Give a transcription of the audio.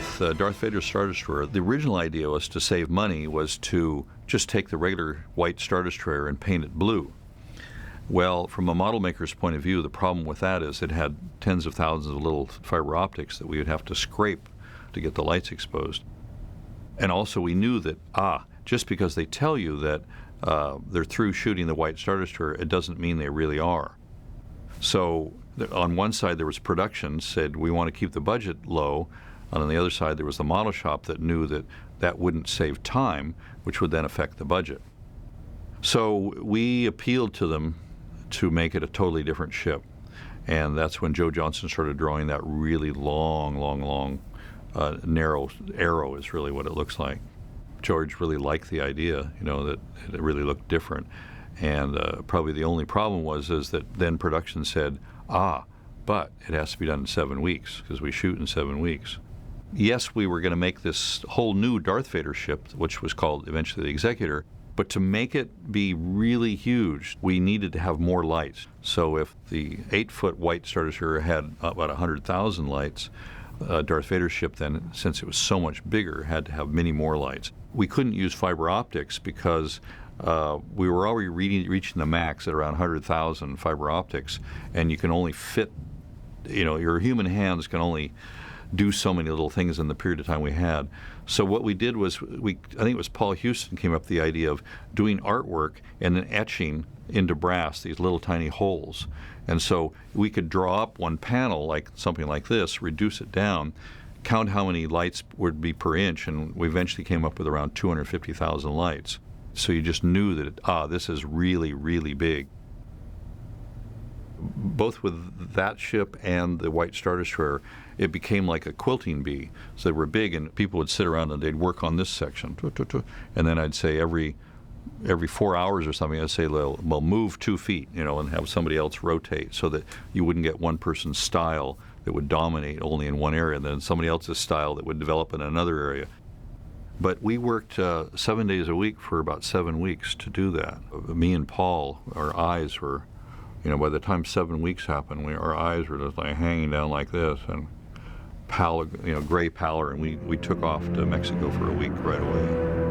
With Darth Vader's Star Destroyer, the original idea was to save money, was to just take the regular white Star Destroyer and paint it blue. Well, from a model maker's point of view, the problem with that is it had tens of thousands of little fiber optics that we would have to scrape to get the lights exposed. And also we knew that, just because they tell you that they're through shooting the white Star Destroyer, it doesn't mean they really are. So on one side there was production, said we want to keep the budget low, and on the other side there was the model shop that knew that that wouldn't save time, which would then affect the budget. So we appealed to them to make it a totally different ship, and that's when Joe Johnston started drawing that really long, narrow arrow is really what it looks like. George really liked the idea, that it really looked different. And probably the only problem is that then production said, but it has to be done in 7 weeks because we shoot in 7 weeks. Yes, we were going to make this whole new Darth Vader ship, which was called eventually the Executor, but to make it be really huge, we needed to have more lights. So if the 8-foot white Star Destroyer had about 100,000 lights, Darth Vader's ship then, since it was so much bigger, had to have many more lights. We couldn't use fiber optics because we were already reaching the max at around 100,000 fiber optics, and you can only fit, your human hands can only do so many little things in the period of time we had. So what we did was, I think it was Paul Houston came up with the idea of doing artwork and then etching into brass these little tiny holes. And so we could draw up one panel, like something like this, reduce it down, count how many lights would be per inch, and we eventually came up with around 250,000 lights. So you just knew that, this is really, really big. Both with that ship and the white Star Destroyer, it became like a quilting bee. So they were big, and people would sit around and they'd work on this section. And then I'd say every 4 hours or something, I'd say, well, move 2 feet, and have somebody else rotate so that you wouldn't get one person's style that would dominate only in one area, and then somebody else's style that would develop in another area. But we worked 7 days a week for about 7 weeks to do that. Me and Paul, our eyes were, by the time 7 weeks happened, our eyes were just like hanging down like this and pallor, gray pallor, and we took off to Mexico for a week right away.